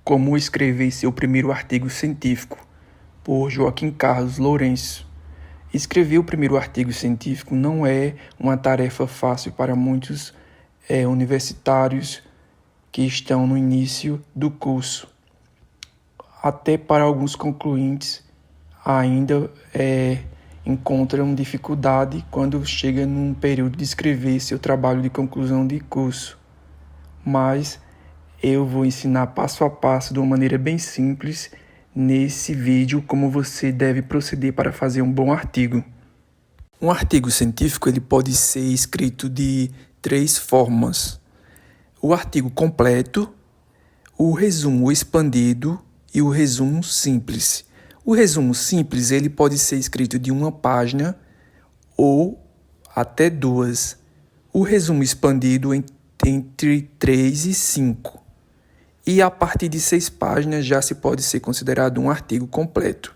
Como escrever seu primeiro artigo científico, por Joaquim Carlos Lourenço. Escrever o primeiro artigo científico não é uma tarefa fácil para muitos universitários que estão no início do curso. Até para alguns concluintes ainda encontram dificuldade quando chega num período de escrever seu trabalho de conclusão de curso. Mas eu vou ensinar passo a passo, de uma maneira bem simples, nesse vídeo, como você deve proceder para fazer um bom artigo. Um artigo científico ele pode ser escrito de 3 formas: o artigo completo, o resumo expandido e o resumo simples. O resumo simples ele pode ser escrito de 1 página ou até 2. O resumo expandido entre 3 e 5. E a partir de 6 páginas já se pode ser considerado um artigo completo,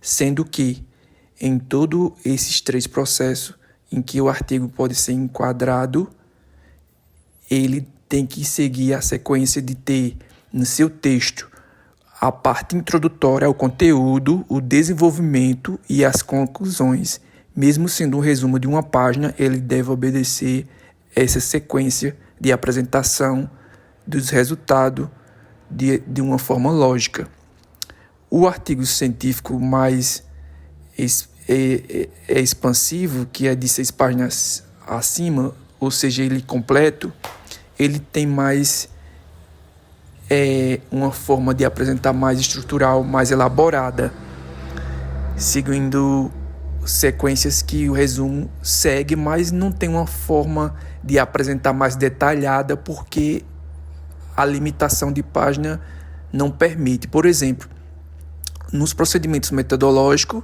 sendo que em todos esses 3 processos em que o artigo pode ser enquadrado, ele tem que seguir a sequência de ter no seu texto a parte introdutória ao conteúdo, o desenvolvimento e as conclusões. Mesmo sendo um resumo de 1 página, ele deve obedecer essa sequência de apresentação dos resultados de uma forma lógica. O artigo científico mais expansivo, que é de 6 páginas acima, ou seja, ele completo, ele tem mais uma forma de apresentar mais estrutural, mais elaborada, seguindo sequências que o resumo segue, mas não tem uma forma de apresentar mais detalhada, porque a limitação de página não permite. Por exemplo, nos procedimentos metodológicos,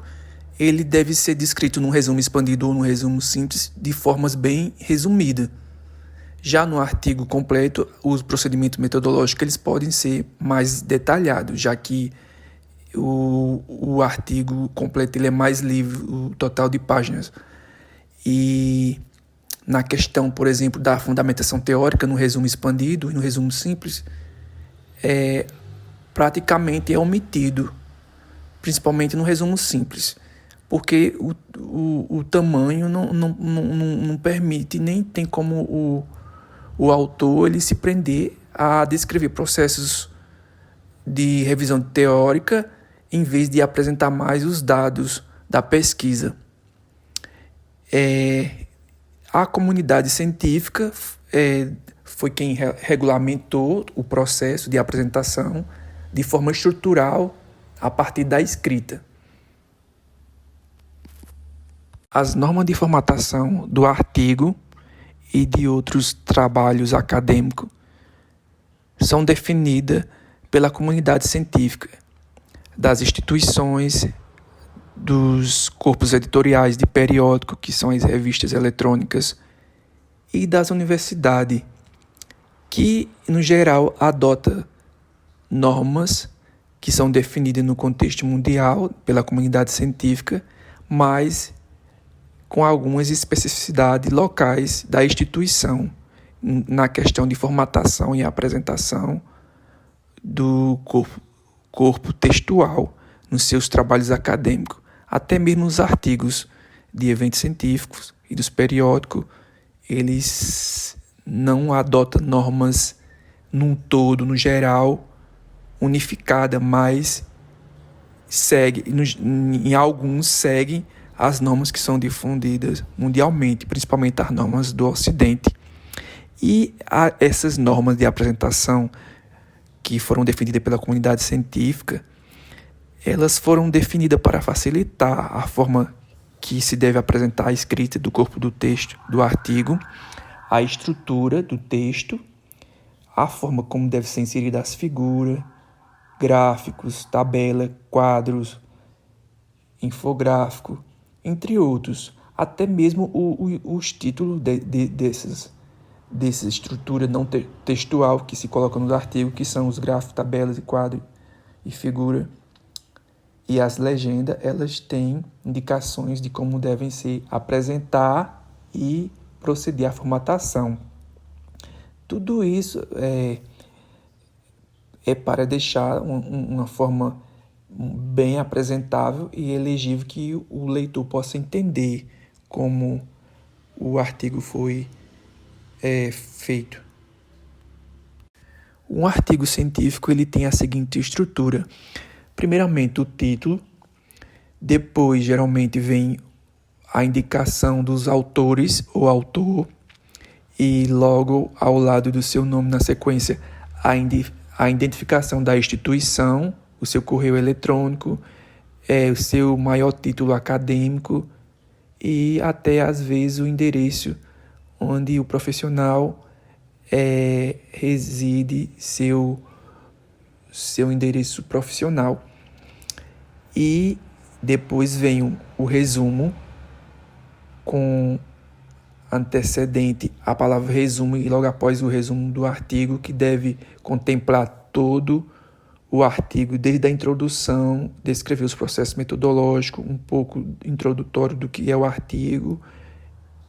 ele deve ser descrito num resumo expandido ou num resumo simples de formas bem resumidas. Já no artigo completo, os procedimentos metodológicos eles podem ser mais detalhados, já que o artigo completo ele é mais livre, o total de páginas. E na questão, por exemplo, da fundamentação teórica, no resumo expandido e no resumo simples, praticamente é omitido, principalmente no resumo simples, porque o tamanho não permite, nem tem como o autor ele se prender a descrever processos de revisão teórica em vez de apresentar mais os dados da pesquisa. A comunidade científica foi quem regulamentou o processo de apresentação de forma estrutural a partir da escrita. As normas de formatação do artigo e de outros trabalhos acadêmicos são definidas pela comunidade científica, das instituições, dos corpos editoriais de periódico, que são as revistas eletrônicas, e das universidades, que, no geral, adota normas que são definidas no contexto mundial pela comunidade científica, mas com algumas especificidades locais da instituição na questão de formatação e apresentação do corpo textual nos seus trabalhos acadêmicos. Até mesmo os artigos de eventos científicos e dos periódicos, eles não adotam normas num todo, no geral, unificada, mas em alguns seguem as normas que são difundidas mundialmente, principalmente as normas do Ocidente. E essas normas de apresentação que foram definidas pela comunidade científica, elas foram definidas para facilitar a forma que se deve apresentar a escrita do corpo do texto, do artigo, a estrutura do texto, a forma como deve ser inserida as figuras, gráficos, tabela, quadros, infográfico, entre outros. Até mesmo os títulos dessa estrutura não textual que se coloca nos artigos, que são os gráficos, tabelas, quadros e figura. E as legendas, elas têm indicações de como devem se apresentar e proceder à formatação. Tudo isso é para deixar uma forma bem apresentável e elegível que o leitor possa entender como o artigo foi feito. Um artigo científico ele tem a seguinte estrutura. Primeiramente, o título, depois, geralmente, vem a indicação dos autores ou autor, e logo ao lado do seu nome na sequência, a identificação da instituição, o seu correio eletrônico, o seu maior título acadêmico e até, às vezes, o endereço onde o profissional reside, seu endereço profissional. E depois vem o resumo, com antecedente a palavra resumo e logo após o resumo do artigo, que deve contemplar todo o artigo, desde a introdução, descrever os processos metodológicos, um pouco introdutório do que é o artigo,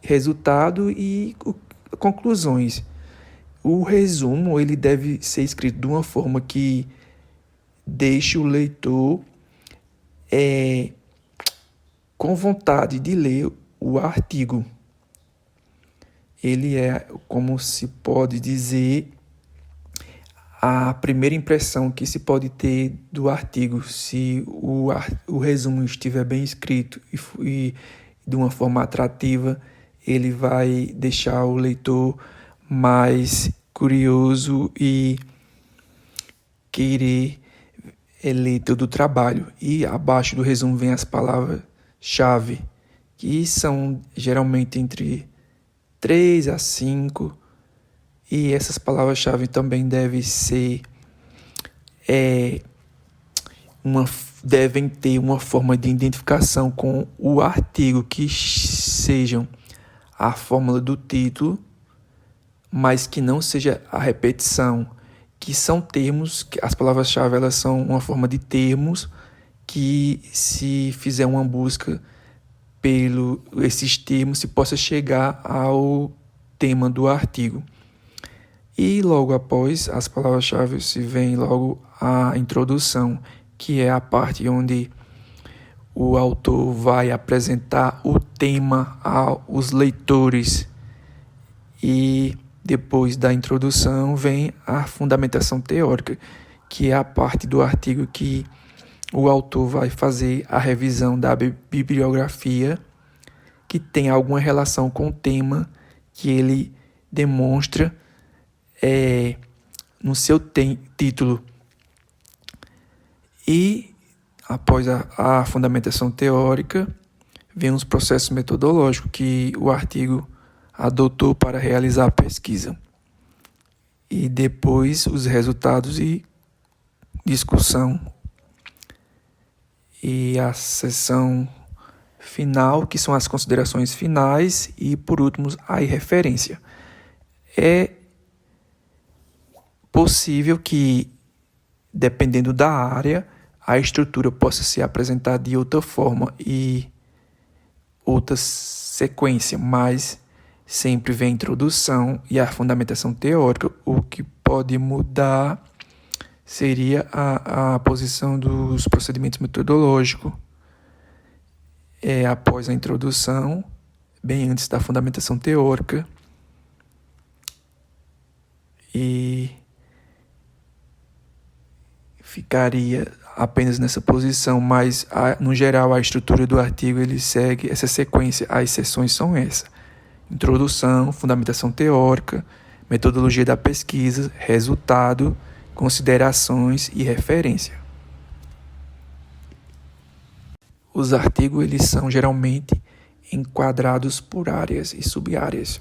resultado e conclusões. O resumo ele deve ser escrito de uma forma que deixe o leitor com vontade de ler o artigo. Ele é, como se pode dizer, a primeira impressão que se pode ter do artigo. Se o resumo estiver bem escrito e de uma forma atrativa, ele vai deixar o leitor mais curioso e querer ler todo o trabalho. E abaixo do resumo vem as palavras-chave, que são geralmente entre 3 a 5, e essas palavras-chave também devem ter uma forma de identificação com o artigo, que sejam a fórmula do título, mas que não seja a repetição, que são termos, que as palavras-chave elas são uma forma de termos que, se fizer uma busca esses termos, se possa chegar ao tema do artigo. E logo após as palavras-chave se vem logo a introdução, que é a parte onde o autor vai apresentar o tema aos leitores. E depois da introdução vem a fundamentação teórica, que é a parte do artigo que o autor vai fazer a revisão da bibliografia que tem alguma relação com o tema que ele demonstra no seu título. E após a fundamentação teórica, vem os processos metodológicos que o artigo adotou para realizar a pesquisa. E depois os resultados e discussão. E a seção final, que são as considerações finais, e por último a referência. É possível que, dependendo da área, a estrutura possa ser apresentada de outra forma e outra sequência, mas sempre vem a introdução e a fundamentação teórica. O que pode mudar seria a posição dos procedimentos metodológicos após a introdução, bem antes da fundamentação teórica, e ficaria apenas nessa posição, mas no geral a estrutura do artigo ele segue essa sequência. As seções são essas: introdução, fundamentação teórica, metodologia da pesquisa, resultado, considerações e referência. Os artigos eles são geralmente enquadrados por áreas e sub-áreas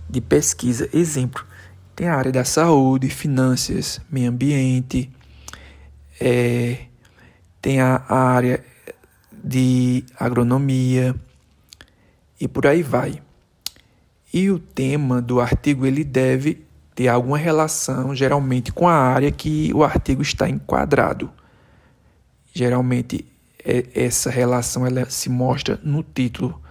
de pesquisa. Exemplo, tem a área da saúde, finanças, meio ambiente, tem a área de agronomia e por aí vai. E o tema do artigo ele deve ter alguma relação, geralmente, com a área que o artigo está enquadrado. Geralmente, essa relação ela se mostra no título.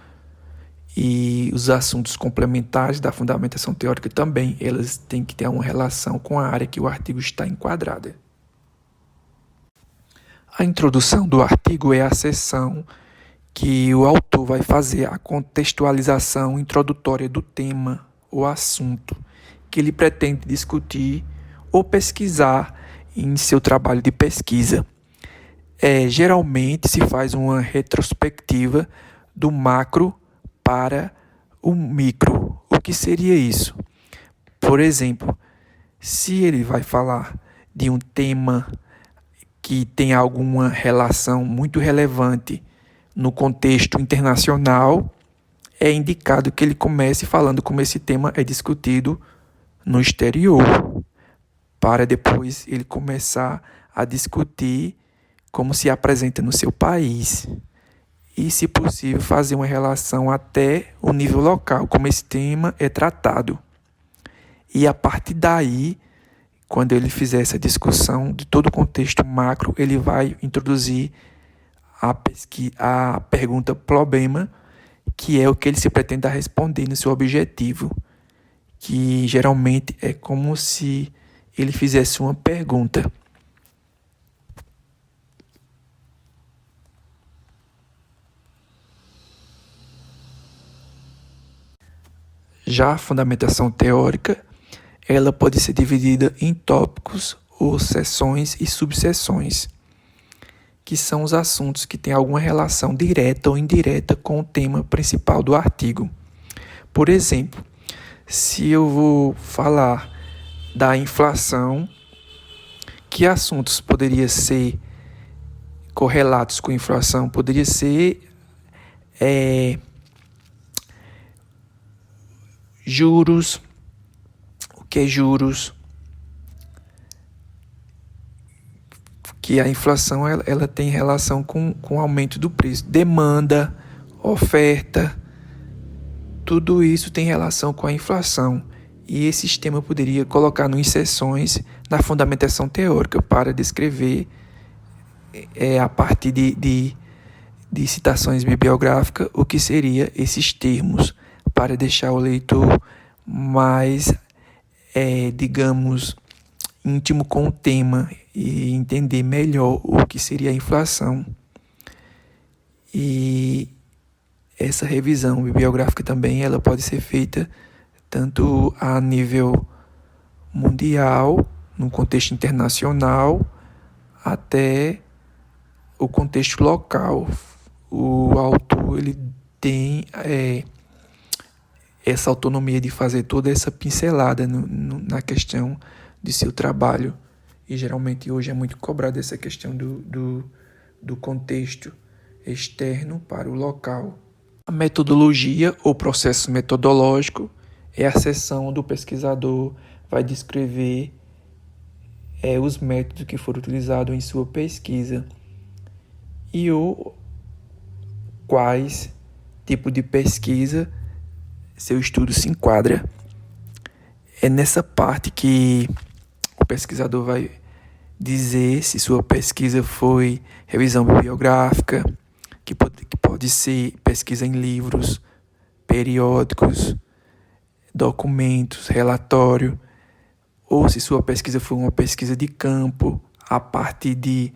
E os assuntos complementares da fundamentação teórica também, elas têm que ter uma relação com a área que o artigo está enquadrada. A introdução do artigo é a seção que o autor vai fazer a contextualização introdutória do tema ou assunto que ele pretende discutir ou pesquisar em seu trabalho de pesquisa. Geralmente se faz uma retrospectiva do macro para o micro. O que seria isso? Por exemplo, se ele vai falar de um tema que tem alguma relação muito relevante no contexto internacional, é indicado que ele comece falando como esse tema é discutido no exterior, para depois ele começar a discutir como se apresenta no seu país. E, se possível, fazer uma relação até o nível local, como esse tema é tratado. E a partir daí, quando ele fizer essa discussão de todo o contexto macro, ele vai introduzir a pergunta problema, que é o que ele se pretende responder no seu objetivo, que geralmente é como se ele fizesse uma pergunta. Já a fundamentação teórica, ela pode ser dividida em tópicos ou seções e subseções, que são os assuntos que têm alguma relação direta ou indireta com o tema principal do artigo. Por exemplo, se eu vou falar da inflação, que assuntos poderiam ser correlatos com a inflação? Poderia ser juros. O que é juros? Que a inflação ela tem relação com o aumento do preço. Demanda, oferta, tudo isso tem relação com a inflação. E esse sistema poderia colocar em seções na fundamentação teórica para descrever a partir de citações bibliográficas o que seriam esses termos, para deixar o leitor mais, digamos, íntimo com o tema e entender melhor o que seria a inflação. E essa revisão bibliográfica também ela pode ser feita tanto a nível mundial, no contexto internacional, até o contexto local. O autor ele tem essa autonomia de fazer toda essa pincelada na questão de seu trabalho. E geralmente hoje é muito cobrada essa questão do contexto externo para o local. A metodologia ou processo metodológico é a seção do pesquisador vai descrever os métodos que foram utilizados em sua pesquisa e quais tipo de pesquisa seu estudo se enquadra. É nessa parte que o pesquisador vai dizer se sua pesquisa foi revisão bibliográfica, que pode ser pesquisa em livros, periódicos, documentos, relatório, ou se sua pesquisa foi uma pesquisa de campo, a partir de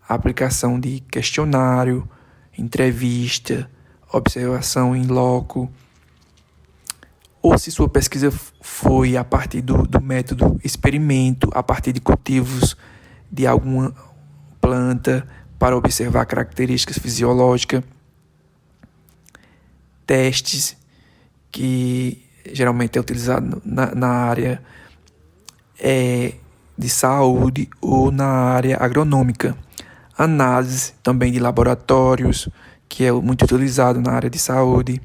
aplicação de questionário, entrevista, observação em loco, ou se sua pesquisa foi a partir do método experimento, a partir de cultivos de alguma planta para observar características fisiológicas, testes que geralmente é utilizado na área de saúde ou na área agronômica, análise também de laboratórios, que é muito utilizado na área de saúde,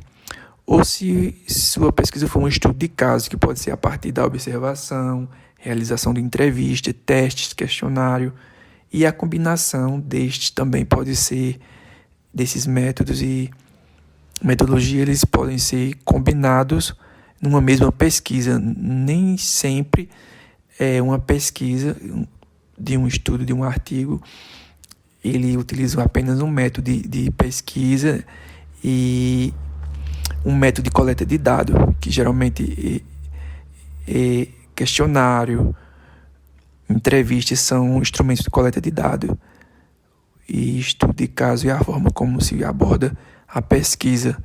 ou se sua pesquisa for um estudo de caso, que pode ser a partir da observação, realização de entrevista, testes, questionário, e a combinação destes também pode ser, desses métodos e metodologia, eles podem ser combinados numa mesma pesquisa. Nem sempre uma pesquisa de um estudo, de um artigo, ele utiliza apenas um método de pesquisa e um método de coleta de dados, que geralmente é questionário, entrevistas são instrumentos de coleta de dados, e estudo de caso e a forma como se aborda a pesquisa.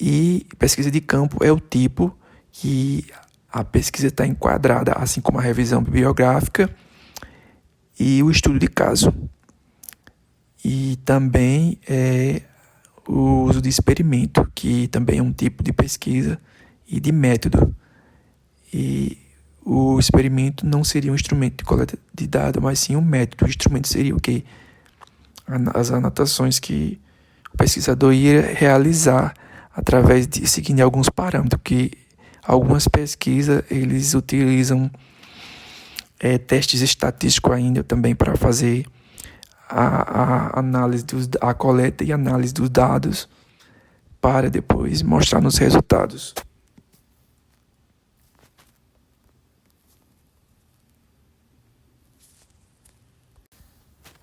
E pesquisa de campo é o tipo que a pesquisa está enquadrada, assim como a revisão bibliográfica e o estudo de caso. E também o uso de experimento, que também é um tipo de pesquisa e de método. E o experimento não seria um instrumento de coleta de dados, mas sim um método. O instrumento seria o quê? As anotações que o pesquisador ia realizar através de seguindo alguns parâmetros, que algumas pesquisas eles utilizam testes estatísticos ainda também para fazer a análise a coleta e análise dos dados para depois mostrar nos resultados.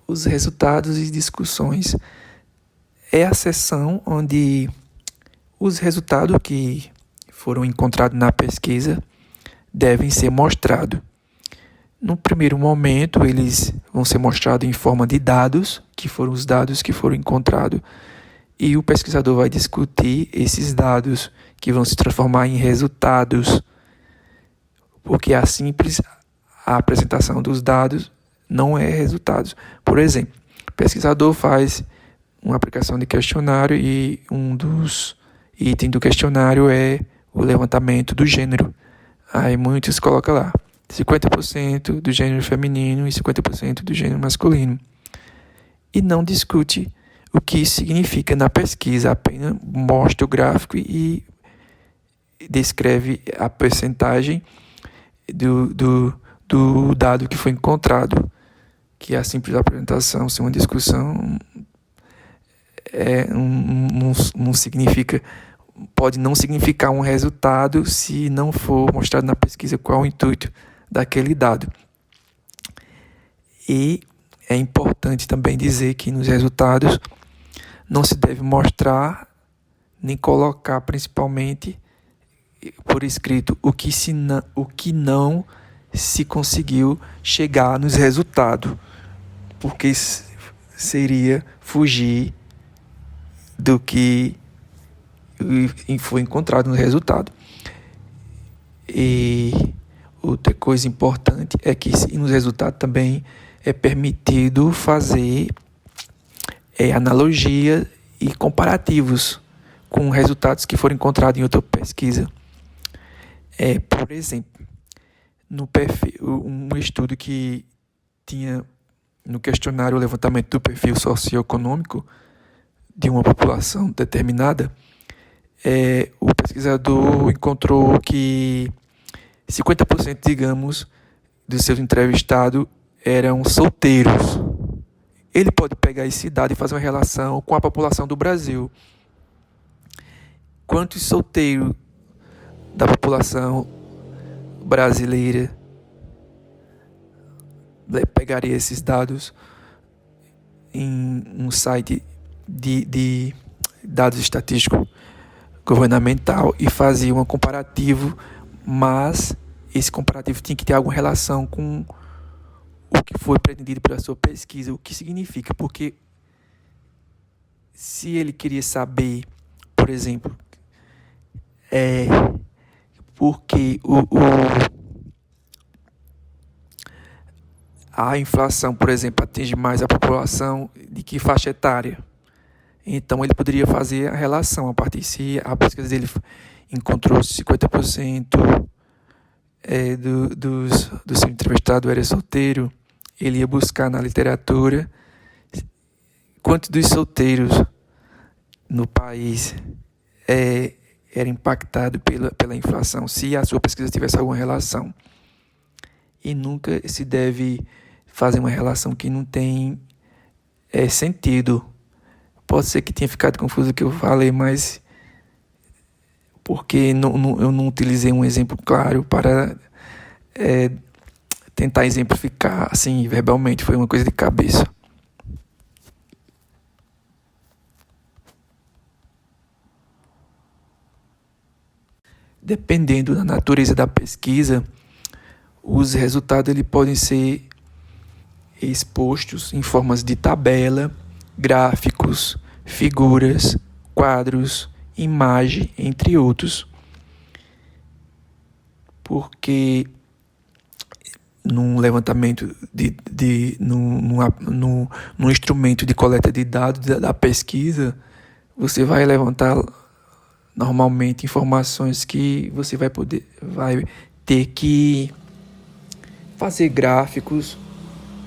Os resultados e discussões é a seção onde os resultados que foram encontrados na pesquisa devem ser mostrados. No primeiro momento, eles vão ser mostrados em forma de dados, que foram os dados que foram encontrados, e o pesquisador vai discutir esses dados que vão se transformar em resultados, porque a simples apresentação dos dados não é resultados. Por exemplo, o pesquisador faz uma aplicação de questionário e um dos itens do questionário é o levantamento do gênero. Aí muitos colocam lá 50% do gênero feminino e 50% do gênero masculino. E não discute o que isso significa na pesquisa, apenas mostra o gráfico e descreve a percentagem do dado que foi encontrado, que a simples apresentação, sem uma discussão, não significa, pode não significar um resultado se não for mostrado na pesquisa qual o intuito daquele dado. E é importante também dizer que nos resultados não se deve mostrar nem colocar principalmente por escrito o que não se conseguiu chegar nos resultados, porque seria fugir do que foi encontrado no resultado. E outra coisa importante é que nos resultados também é permitido fazer analogia e comparativos com resultados que foram encontrados em outra pesquisa. Por exemplo, no perfil, um estudo que tinha no questionário o levantamento do perfil socioeconômico de uma população determinada, o pesquisador encontrou que 50%, digamos, dos seus entrevistados eram solteiros. Ele pode pegar esse dado e fazer uma relação com a população do Brasil. Quantos solteiros da população brasileira pegaria esses dados em um site de dados estatísticos governamental e fazia um comparativo, mas esse comparativo tinha que ter alguma relação com o que foi pretendido pela sua pesquisa. O que significa? Porque se ele queria saber, por exemplo, porque a inflação, por exemplo, atinge mais a população de que faixa etária. Então, ele poderia fazer a relação a partir se a pesquisa dele encontrou 50% do seu entrevistado era solteiro, ele ia buscar na literatura quantos dos solteiros no país era impactado pela inflação, se a sua pesquisa tivesse alguma relação. E nunca se deve fazer uma relação que não tem sentido. Pode ser que tenha ficado confuso o que eu falei, mas porque eu não utilizei um exemplo claro para tentar exemplificar assim verbalmente, foi uma coisa de cabeça. dependendo da natureza da pesquisa, os resultados eles podem ser expostos em formas de tabela, gráficos, figuras, quadros, imagem, entre outros. Porque num levantamento num instrumento de coleta de dados da pesquisa, você vai levantar normalmente informações que você vai ter que fazer gráficos,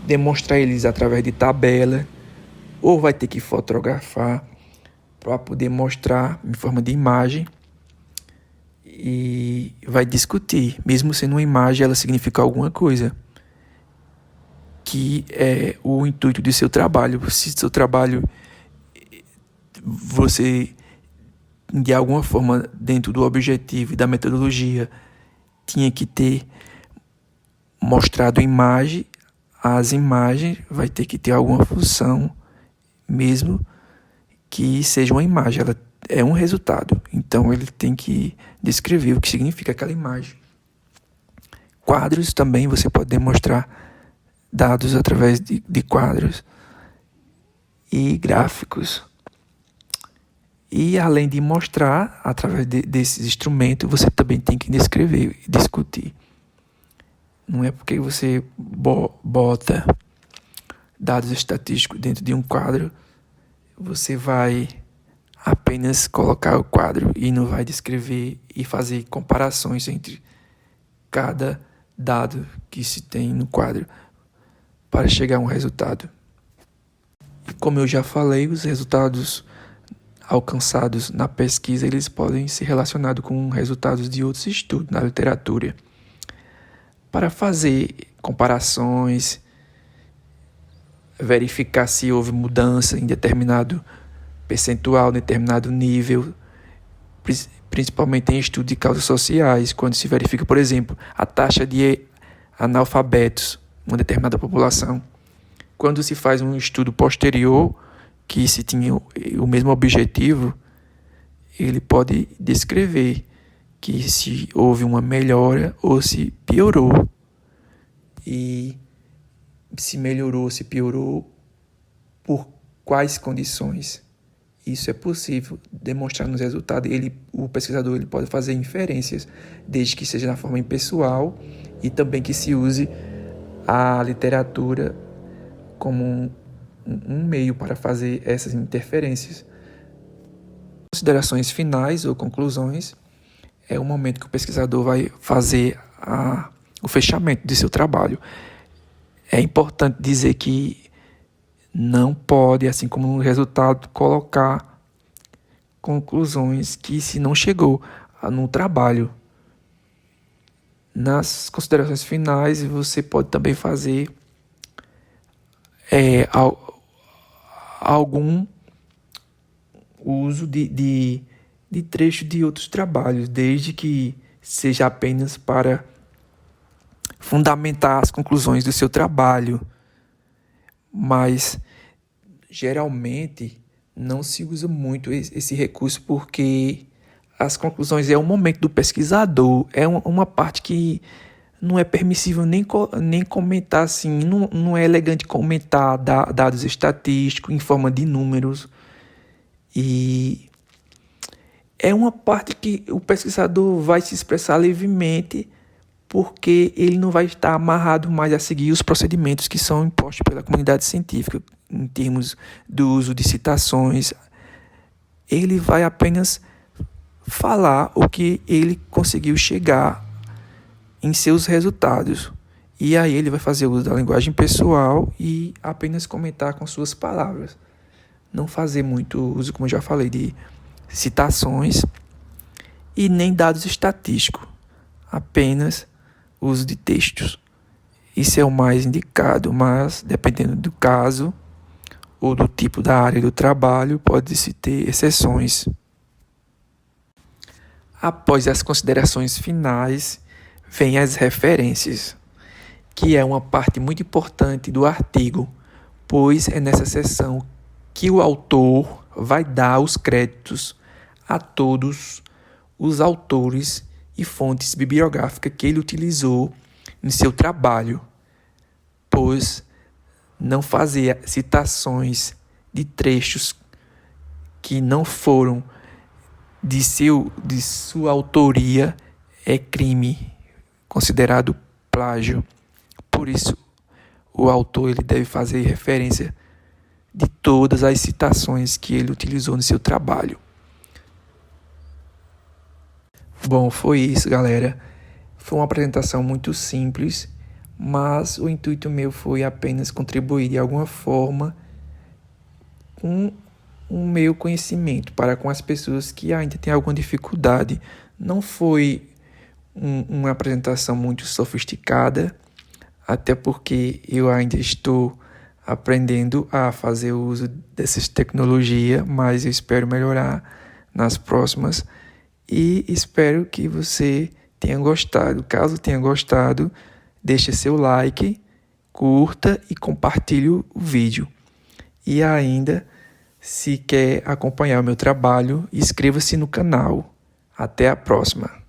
demonstrar eles através de tabela, ou vai ter que fotografar para poder mostrar em forma de imagem, e vai discutir, mesmo sendo uma imagem, ela significa alguma coisa, que é o intuito do seu trabalho. Se seu trabalho, você, de alguma forma, dentro do objetivo e da metodologia, tinha que ter mostrado imagem, as imagens vai ter que ter alguma função, mesmo que seja uma imagem, ela é um resultado, então ele tem que descrever o que significa aquela imagem. Quadros também, você pode demonstrar dados através de quadros e gráficos. E além de mostrar através desses instrumentos, você também tem que descrever e discutir. Não é porque você bota dados estatísticos dentro de um quadro, você vai apenas colocar o quadro e não vai descrever e fazer comparações entre cada dado que se tem no quadro para chegar a um resultado. E como eu já falei, os resultados alcançados na pesquisa, eles podem ser relacionados com resultados de outros estudos na literatura. Para fazer comparações, verificar se houve mudança em determinado percentual, determinado nível, principalmente em estudos de causas sociais, quando se verifica, por exemplo, a taxa de analfabetos em uma determinada população. Quando se faz um estudo posterior, que se tinha o mesmo objetivo, ele pode descrever que se houve uma melhora ou se piorou. E se melhorou ou se piorou, por quais condições. Isso é possível demonstrar nos resultados. O pesquisador ele pode fazer inferências, desde que seja na forma impessoal e também que se use a literatura como um meio para fazer essas interferências. Considerações finais ou conclusões é o momento que o pesquisador vai fazer o fechamento de seu trabalho. É importante dizer que não pode, assim como no resultado, colocar conclusões que se não chegou no trabalho. Nas considerações finais, você pode também fazer algum uso de trecho de outros trabalhos, desde que seja apenas para fundamentar as conclusões do seu trabalho. Mas geralmente não se usa muito esse recurso, porque as conclusões é um momento do pesquisador, é uma parte que não é permissível nem comentar assim, não é elegante comentar dados estatísticos em forma de números, e é uma parte que o pesquisador vai se expressar livremente, porque ele não vai estar amarrado mais a seguir os procedimentos que são impostos pela comunidade científica, em termos do uso de citações. Ele vai apenas falar o que ele conseguiu chegar em seus resultados. E aí ele vai fazer uso da linguagem pessoal e apenas comentar com suas palavras. Não fazer muito uso, como eu já falei, de citações e nem dados estatísticos. Apenas uso de textos. Isso é o mais indicado, mas dependendo do caso ou do tipo da área do trabalho, pode-se ter exceções. Após as considerações finais, vêm as referências, que é uma parte muito importante do artigo, pois é nessa seção que o autor vai dar os créditos a todos os autores e fontes bibliográficas que ele utilizou em seu trabalho, pois não fazer citações de trechos que não foram de sua autoria é crime, considerado plágio. Por isso, o autor ele deve fazer referência de todas as citações que ele utilizou no seu trabalho. Bom, foi isso, galera. Foi uma apresentação muito simples, mas o intuito meu foi apenas contribuir de alguma forma com o meu conhecimento para com as pessoas que ainda têm alguma dificuldade. Não foi uma apresentação muito sofisticada, até porque eu ainda estou aprendendo a fazer uso dessas tecnologias, mas eu espero melhorar nas próximas e espero que você tenha gostado. Caso tenha gostado, deixe seu like, curta e compartilhe o vídeo. E ainda, se quer acompanhar o meu trabalho, inscreva-se no canal. Até a próxima!